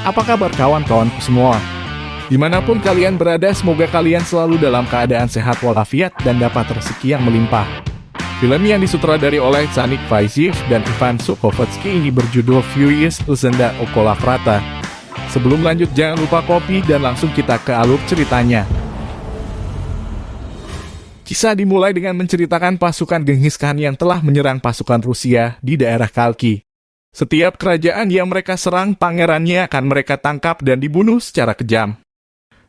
Apa kabar kawan-kawanku semua? Dimanapun kalian berada, semoga kalian selalu dalam keadaan sehat walafiat dan dapat rezeki yang melimpah. Film yang disutradari oleh Zanik Vaiziev dan Ivan Sukovetsky ini berjudul Furious Legenda Okola Vrata. Sebelum lanjut, jangan lupa kopi dan langsung kita ke alur ceritanya. Kisah dimulai dengan menceritakan pasukan Genghis Khan yang telah menyerang pasukan Rusia di daerah Kalki. Setiap kerajaan yang mereka serang, pangerannya akan mereka tangkap dan dibunuh secara kejam.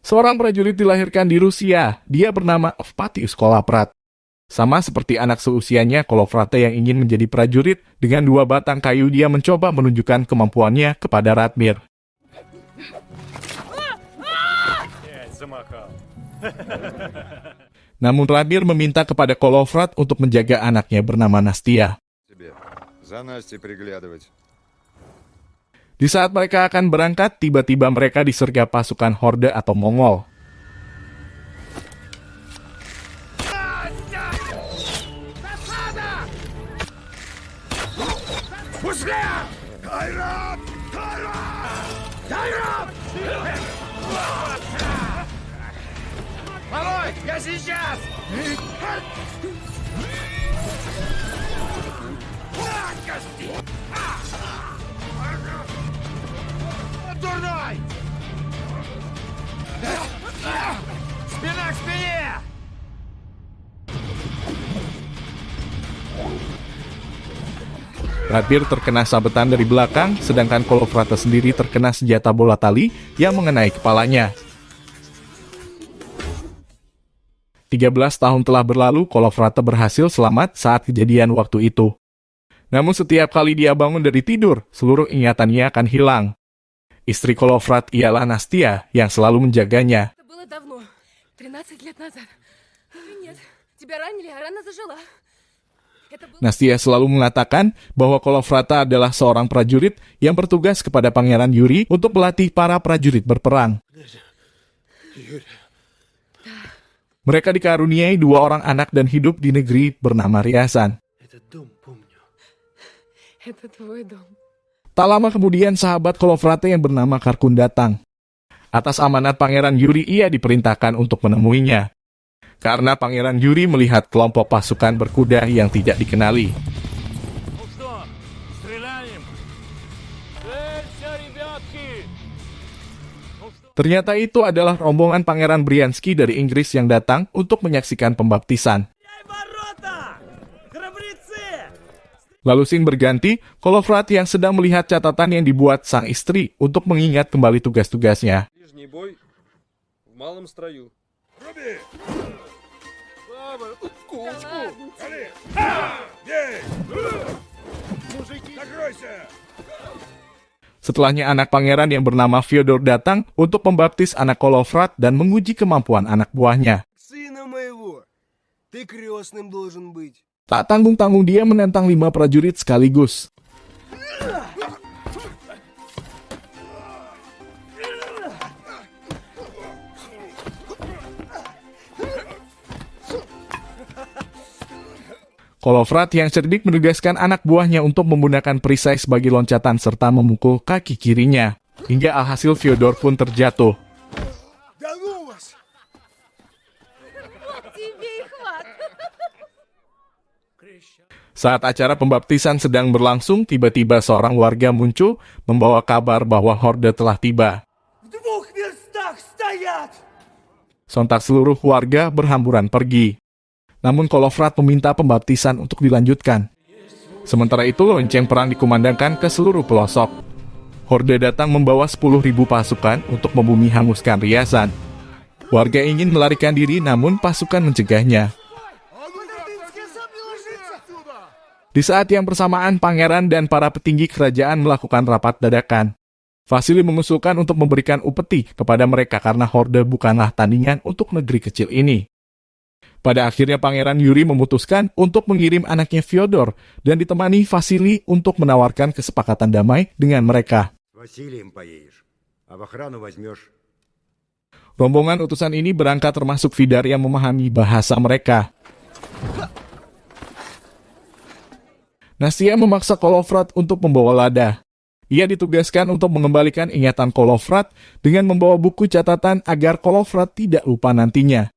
Seorang prajurit dilahirkan di Rusia, dia bernama Evpatius Kolaprat. Sama seperti anak seusianya, Kolovrata yang ingin menjadi prajurit, dengan 2 batang kayu dia mencoba menunjukkan kemampuannya kepada Radmir. Namun Radmir meminta kepada Kolovrat untuk menjaga anaknya bernama Nastia. Di saat mereka akan berangkat, tiba-tiba mereka disergap pasukan Horde atau Mongol. Radmir terkena sabetan dari belakang, sedangkan Kolovrata sendiri terkena senjata bola tali yang mengenai kepalanya. 13 tahun telah berlalu, Kolovrata berhasil selamat saat kejadian waktu itu. Namun setiap kali dia bangun dari tidur, seluruh ingatannya akan hilang. Istri Kolovrat ialah Nastia yang selalu menjaganya. Nastia selalu mengatakan bahwa Kolovrata adalah seorang prajurit yang bertugas kepada Pangeran Yuri untuk melatih para prajurit berperang. Mereka dikaruniai 2 orang anak dan hidup di negeri bernama Ryazan. Tak lama kemudian sahabat Kolovrata yang bernama Karkun datang. Atas amanat Pangeran Yuri, ia diperintahkan untuk menemuinya. Karena Pangeran Yuri melihat kelompok pasukan berkuda yang tidak dikenali. Ternyata itu adalah rombongan Pangeran Bryansky dari Inggris yang datang untuk menyaksikan pembaptisan. Lalu scene berganti, Kolovrat yang sedang melihat catatan yang dibuat sang istri untuk mengingat kembali tugas-tugasnya. Setelahnya anak pangeran yang bernama Fyodor datang untuk membaptis anak Kolovrat dan menguji kemampuan anak buahnya. Tak tanggung-tanggung dia menentang 5 prajurit sekaligus. Kolovrat yang cerdik menugaskan anak buahnya untuk menggunakan perisai sebagai loncatan serta memukul kaki kirinya. Hingga alhasil Fyodor pun terjatuh. Saat acara pembaptisan sedang berlangsung, tiba-tiba seorang warga muncul membawa kabar bahwa Horde telah tiba. Sontak seluruh warga berhamburan pergi. Namun Kolovrat meminta pembaptisan untuk dilanjutkan. Sementara itu lonceng perang dikumandangkan ke seluruh pelosok. Horde datang membawa 10.000 pasukan untuk membumi hanguskan Ryazan. Warga ingin melarikan diri namun pasukan mencegahnya. Di saat yang bersamaan, pangeran dan para petinggi kerajaan melakukan rapat dadakan. Vasily mengusulkan untuk memberikan upeti kepada mereka karena Horde bukanlah tandingan untuk negeri kecil ini. Pada akhirnya Pangeran Yuri memutuskan untuk mengirim anaknya Fyodor dan ditemani Vasily untuk menawarkan kesepakatan damai dengan mereka. Rombongan utusan ini berangkat termasuk Vidar yang memahami bahasa mereka. Nastia memaksa Kolovrat untuk membawa lada. Ia ditugaskan untuk mengembalikan ingatan Kolofrat dengan membawa buku catatan agar Kolofrat tidak lupa nantinya.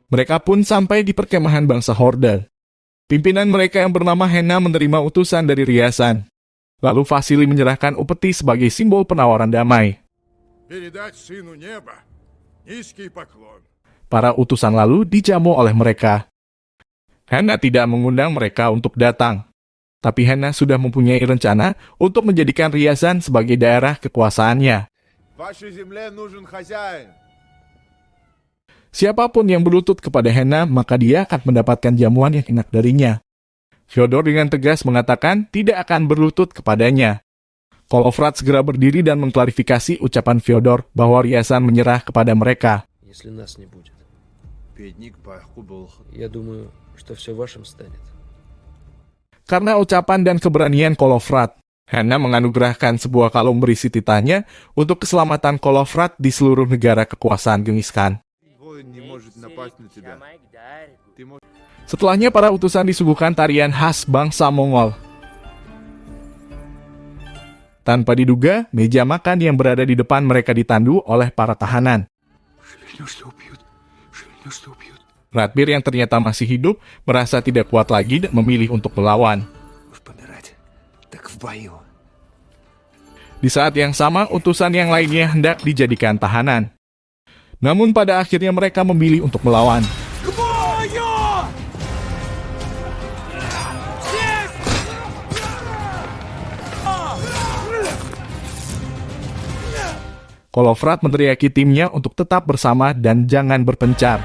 Mereka pun sampai di perkemahan bangsa Horde. Pimpinan mereka yang bernama Henna menerima utusan dari Ryazan. Lalu Vasily menyerahkan upeti sebagai simbol penawaran damai. Para utusan lalu dijamu oleh mereka. Henna tidak mengundang mereka untuk datang. Tapi Henna sudah mempunyai rencana untuk menjadikan Ryazan sebagai daerah kekuasaannya. Siapapun yang berlutut kepada Henna, maka dia akan mendapatkan jamuan yang enak darinya. Fyodor dengan tegas mengatakan tidak akan berlutut kepadanya. Kolofrat segera berdiri dan mengklarifikasi ucapan Fyodor bahwa Ryazan menyerah kepada mereka. Karena ucapan dan keberanian Kolofrat, Henna menganugerahkan sebuah kalung berisi titanya untuk keselamatan Kolofrat di seluruh negara kekuasaan Genghis Khan. Setelahnya para utusan disuguhkan tarian khas bangsa Mongol. Tanpa diduga, meja makan yang berada di depan mereka ditandu oleh para tahanan. Radbir yang ternyata masih hidup merasa tidak kuat lagi dan memilih untuk melawan. Di saat yang sama, utusan yang lainnya hendak dijadikan tahanan. Namun pada akhirnya mereka memilih untuk melawan. Kolofrat meneriaki timnya untuk tetap bersama dan jangan berpencar.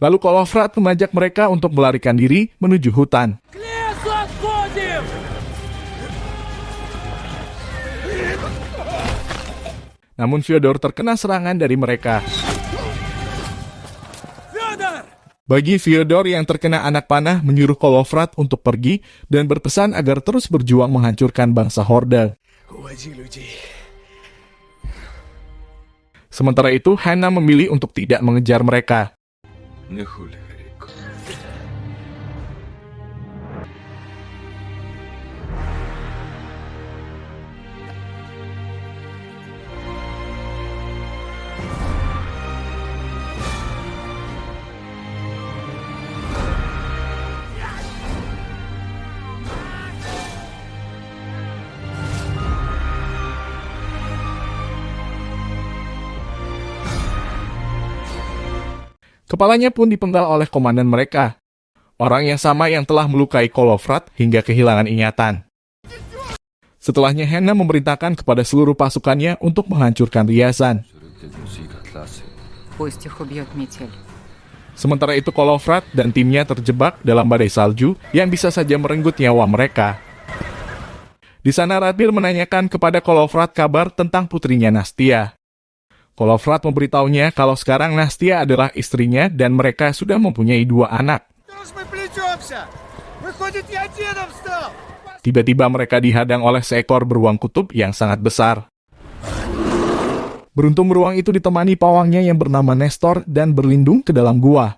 Lalu Kolofrat mengajak mereka untuk melarikan diri menuju hutan. Namun Fyodor terkena serangan dari mereka. Bagi Fyodor yang terkena anak panah menyuruh Kolofrat untuk pergi dan berpesan agar terus berjuang menghancurkan bangsa Horde. Sementara itu, Henna memilih untuk tidak mengejar mereka. Kepalanya pun dipenggal oleh komandan mereka, orang yang sama yang telah melukai Kolofrat hingga kehilangan ingatan. Setelahnya Henna memerintahkan kepada seluruh pasukannya untuk menghancurkan Ryazan. Sementara itu Kolofrat dan timnya terjebak dalam badai salju yang bisa saja merenggut nyawa mereka. Di sana Radbir menanyakan kepada Kolofrat kabar tentang putrinya Nastia. Kolofrat memberitahunya kalau sekarang Nastia adalah istrinya dan mereka sudah mempunyai 2 anak. Tiba-tiba mereka dihadang oleh seekor beruang kutub yang sangat besar. Beruntung beruang itu ditemani pawangnya yang bernama Nestor dan berlindung ke dalam gua.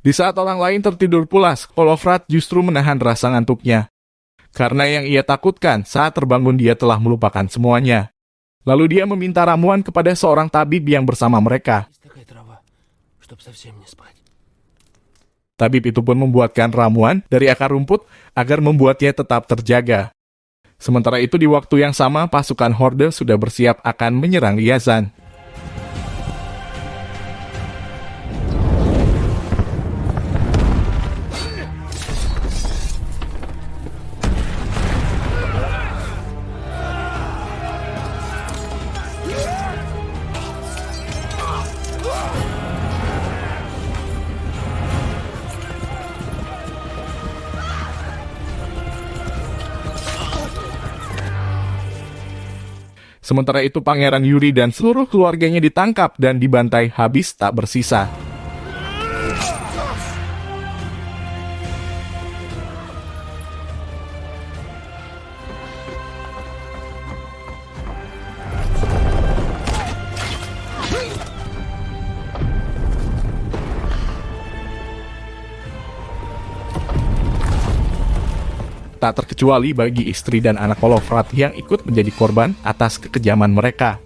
Di saat orang lain tertidur pulas, Kolofrat justru menahan rasa ngantuknya. Karena yang ia takutkan saat terbangun dia telah melupakan semuanya. Lalu dia meminta ramuan kepada seorang tabib yang bersama mereka. Tabib itu pun membuatkan ramuan dari akar rumput agar membuatnya tetap terjaga. Sementara itu di waktu yang sama pasukan Horde sudah bersiap akan menyerang Ryazan. Sementara itu Pangeran Yuri dan seluruh keluarganya ditangkap dan dibantai habis tak bersisa. Tak terkecuali bagi istri dan anak Kolovrat yang ikut menjadi korban atas kekejaman mereka.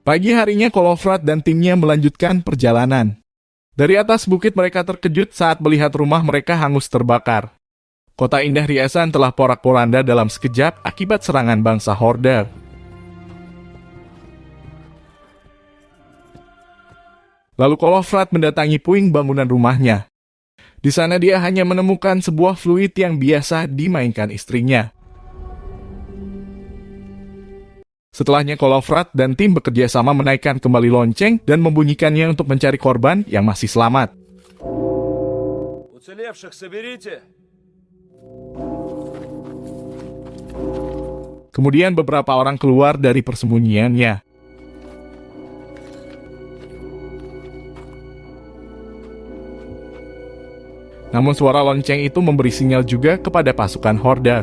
Pagi harinya Kolovrat dan timnya melanjutkan perjalanan. Dari atas bukit mereka terkejut saat melihat rumah mereka hangus terbakar. Kota indah Ryazan telah porak-poranda dalam sekejap akibat serangan bangsa Horde. Lalu Kolovrat mendatangi puing bangunan rumahnya. Di sana dia hanya menemukan sebuah fluid yang biasa dimainkan istrinya. Setelahnya Kolovrat dan tim bekerja sama menaikkan kembali lonceng dan membunyikannya untuk mencari korban yang masih selamat. Kemudian beberapa orang keluar dari persembunyiannya. Namun suara lonceng itu memberi sinyal juga kepada pasukan Horde.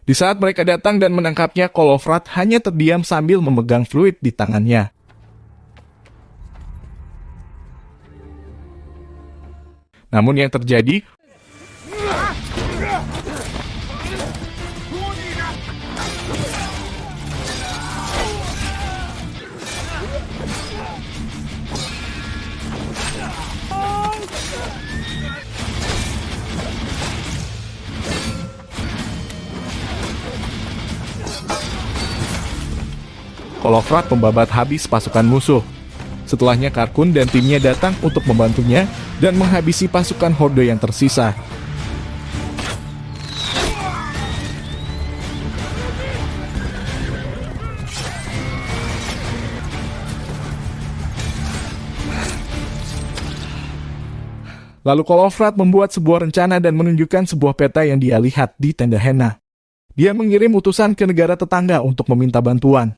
Di saat mereka datang dan menangkapnya, Kolovrat hanya terdiam sambil memegang fluid di tangannya. Namun yang terjadi, Kolovrat membabat habis pasukan musuh. Setelahnya Karkun dan timnya datang untuk membantunya dan menghabisi pasukan Horde yang tersisa. Lalu Kolovrat membuat sebuah rencana dan menunjukkan sebuah peta yang dia lihat di tenda Hena. Dia mengirim utusan ke negara tetangga untuk meminta bantuan.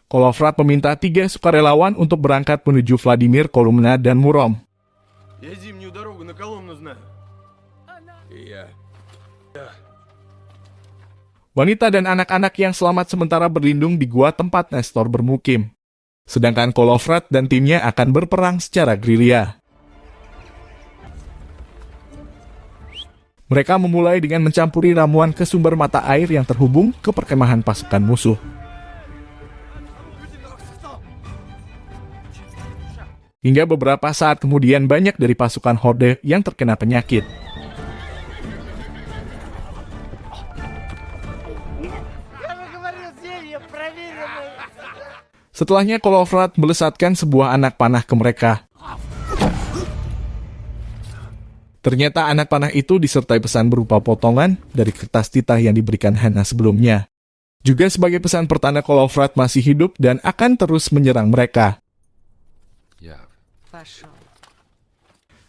Kolovrat meminta 3 sukarelawan untuk berangkat menuju Vladimir, Kolumna, dan Murom. Wanita dan anak-anak yang selamat sementara berlindung di gua tempat Nestor bermukim. Sedangkan Kolovrat dan timnya akan berperang secara gerilya. Mereka memulai dengan mencampuri ramuan ke sumber mata air yang terhubung ke perkemahan pasukan musuh. Hingga beberapa saat kemudian banyak dari pasukan Horde yang terkena penyakit. Setelahnya Kolovrat melesatkan sebuah anak panah ke mereka. Ternyata anak panah itu disertai pesan berupa potongan dari kertas titah yang diberikan Hena sebelumnya. Juga sebagai pesan pertanda Kolovrat masih hidup dan akan terus menyerang mereka.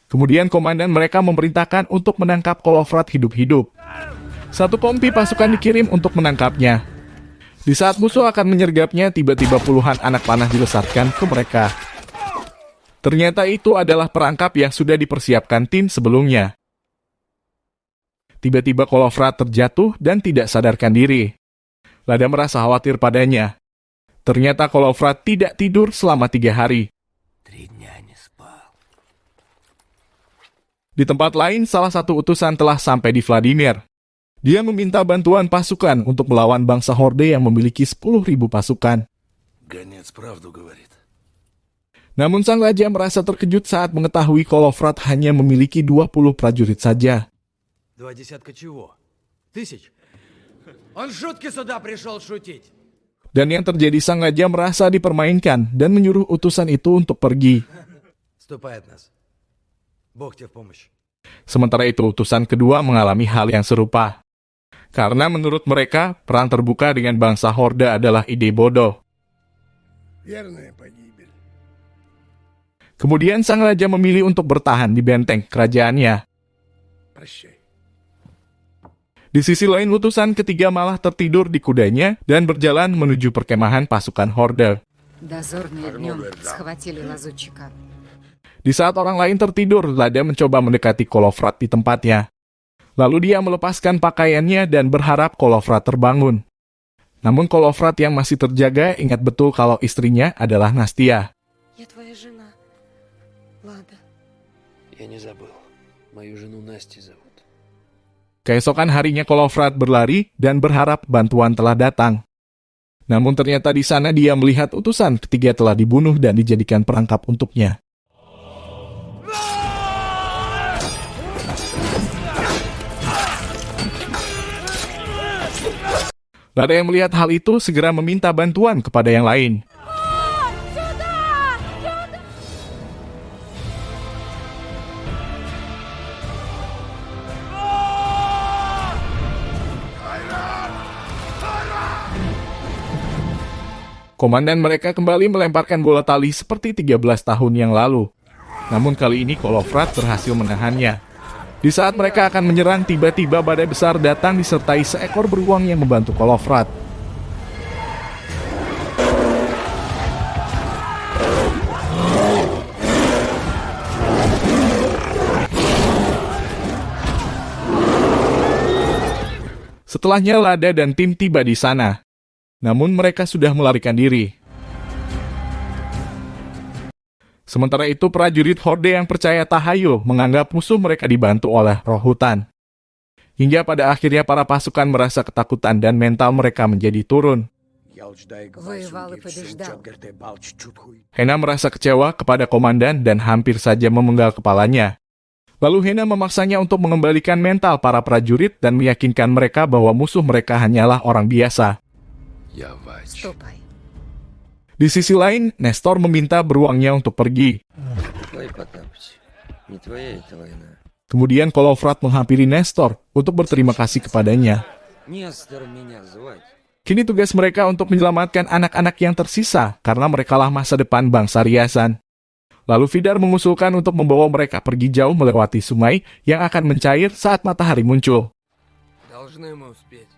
Kemudian komandan mereka memerintahkan untuk menangkap Kolovrat hidup-hidup. 1 kompi pasukan dikirim untuk menangkapnya. Di saat musuh akan menyergapnya, tiba-tiba puluhan anak panah dilesatkan ke mereka. Ternyata itu adalah perangkap yang sudah dipersiapkan tim sebelumnya. Tiba-tiba Kolovrat terjatuh dan tidak sadarkan diri. Lada merasa khawatir padanya. Ternyata Kolovrat tidak tidur selama 3 hari. Di tempat lain, salah satu utusan telah sampai di Vladimir. Dia meminta bantuan pasukan untuk melawan bangsa Horde yang memiliki 10.000 pasukan. Namun sang raja merasa terkejut saat mengetahui Kolovrat hanya memiliki 20 prajurit saja. Dan yang terjadi, sang raja merasa dipermainkan dan menyuruh utusan itu untuk pergi. Sementara itu, utusan kedua mengalami hal yang serupa. Karena menurut mereka, perang terbuka dengan bangsa Horde adalah ide bodoh. Верная погибель. Kemudian sang raja memilih untuk bertahan di benteng kerajaannya. Прощай. Di sisi lain, utusan ketiga malah tertidur di kudanya dan berjalan menuju perkemahan pasukan Horde. Дозорные днем схватили лазутчика. Di saat orang lain tertidur, Lada mencoba mendekati Kolofrat di tempatnya. Lalu dia melepaskan pakaiannya dan berharap Kolofrat terbangun. Namun Kolofrat yang masih terjaga ingat betul kalau istrinya adalah Nastia. Я твоя жена, Лада. Я не забыл. Мою жену Настей зовут. Keesokan harinya Kolofrat berlari dan berharap bantuan telah datang. Namun ternyata di sana dia melihat utusan ketiga telah dibunuh dan dijadikan perangkap untuknya. Lada yang melihat hal itu segera meminta bantuan kepada yang lain. Komandan mereka kembali melemparkan bola tali seperti 13 tahun yang lalu. Namun kali ini Kolofrat berhasil menahannya. Di saat mereka akan menyerang, tiba-tiba badai besar datang disertai seekor beruang yang membantu Kolofrat. Setelahnya Lada dan tim tiba di sana. Namun mereka sudah melarikan diri. Sementara itu prajurit Horde yang percaya tahayul menganggap musuh mereka dibantu oleh roh hutan. Hingga pada akhirnya para pasukan merasa ketakutan dan mental mereka menjadi turun. Воевал и побеждал. Hena merasa kecewa kepada komandan dan hampir saja memenggal kepalanya. Lalu Hena memaksanya untuk mengembalikan mental para prajurit dan meyakinkan mereka bahwa musuh mereka hanyalah orang biasa. Я Вач. Ступай. Di sisi lain, Nestor meminta beruangnya untuk pergi. Твои Потапыч. Не твоя это война. Kemudian Kolofrat menghampiri Nestor untuk berterima kasih kepadanya. Нестор меня звать. Kini tugas mereka untuk menyelamatkan anak-anak yang tersisa karena merekalah masa depan bangsa Riasan. Lalu Vidar mengusulkan untuk membawa mereka pergi jauh melewati sungai yang akan mencair saat matahari muncul. Должны мы успеть.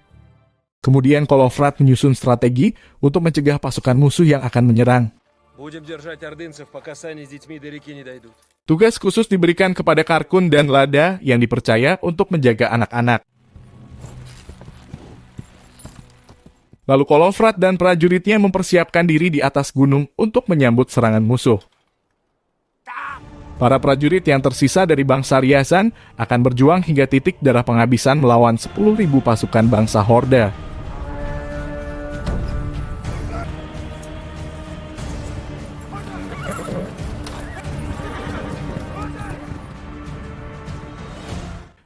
Kemudian Kolofrat menyusun strategi untuk mencegah pasukan musuh yang akan menyerang. Будем держать ордынцев, пока сани с детьми до реки не дойдут. Tugas khusus diberikan kepada Karkun dan Lada yang dipercaya untuk menjaga anak-anak. Lalu Kolofrat dan prajuritnya mempersiapkan diri di atas gunung untuk menyambut serangan musuh. Para prajurit yang tersisa dari bangsa Riasan akan berjuang hingga titik darah penghabisan melawan 10.000 pasukan bangsa Horde.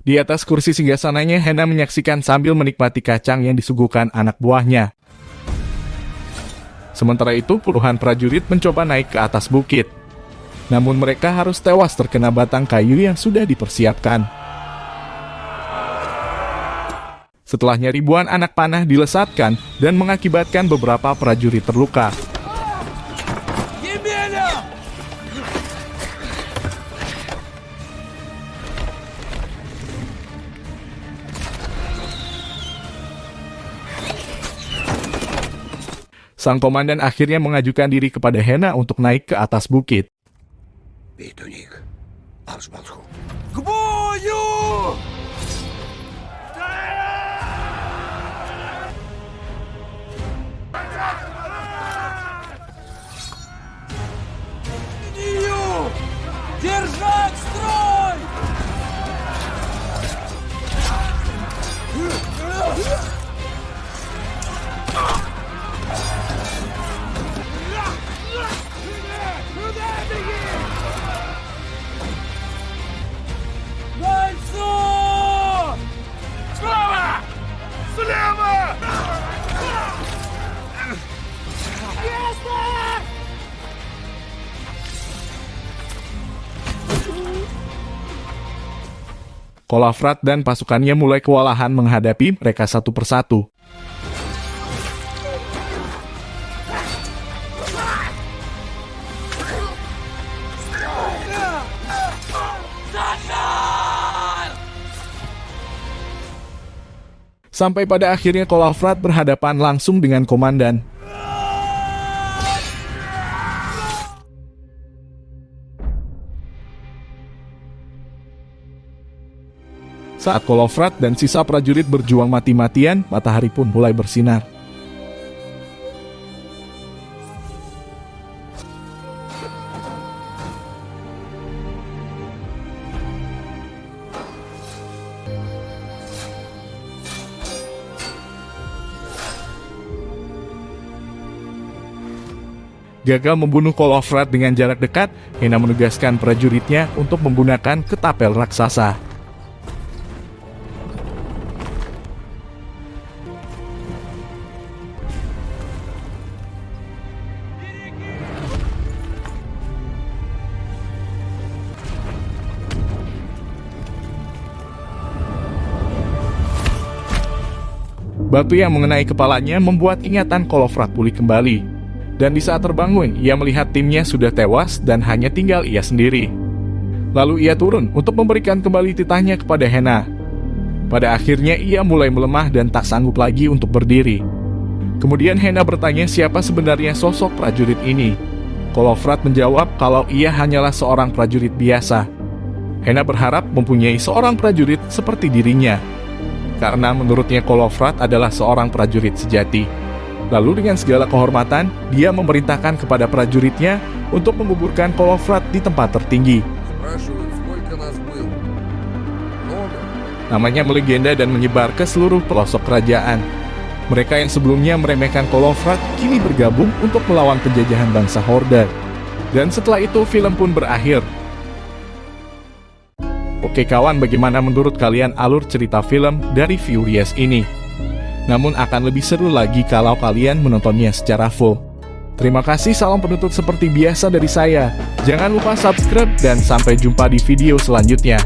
Di atas kursi singgasananya, Hena menyaksikan sambil menikmati kacang yang disuguhkan anak buahnya. Sementara itu, puluhan prajurit mencoba naik ke atas bukit. Namun mereka harus tewas terkena batang kayu yang sudah dipersiapkan. Setelahnya ribuan anak panah dilesatkan dan mengakibatkan beberapa prajurit terluka. Sang komandan akhirnya mengajukan diri kepada Hena untuk naik ke atas bukit. Бейтуник. Алшбалху. К бою! Держать строй! Kolofrat dan pasukannya mulai kewalahan menghadapi mereka satu persatu. Sampai pada akhirnya Kolofrat berhadapan langsung dengan komandan. Saat Kolofrat dan sisa prajurit berjuang mati-matian, matahari pun mulai bersinar. Gagal membunuh Kolofrat dengan jarak dekat, Hena menugaskan prajuritnya untuk menggunakan ketapel raksasa. Batu yang mengenai kepalanya membuat ingatan Kolofrat pulih kembali. Dan di saat terbangun, ia melihat timnya sudah tewas dan hanya tinggal ia sendiri. Lalu ia turun untuk memberikan kembali titahnya kepada Hena. Pada akhirnya ia mulai melemah dan tak sanggup lagi untuk berdiri. Kemudian Hena bertanya siapa sebenarnya sosok prajurit ini. Kolofrat menjawab kalau ia hanyalah seorang prajurit biasa. Hena berharap mempunyai seorang prajurit seperti dirinya, karena menurutnya Kolofrat adalah seorang prajurit sejati. Lalu dengan segala kehormatan, dia memerintahkan kepada prajuritnya untuk menguburkan Kolofrat di tempat tertinggi. Namanya melegenda dan menyebar ke seluruh pelosok kerajaan. Mereka yang sebelumnya meremehkan Kolofrat kini bergabung untuk melawan penjajahan bangsa Horde. Dan setelah itu film pun berakhir. Oke kawan, bagaimana menurut kalian alur cerita film dari Furious ini? Namun akan lebih seru lagi kalau kalian menontonnya secara full. Terima kasih, salam penutup seperti biasa dari saya. Jangan lupa subscribe dan sampai jumpa di video selanjutnya.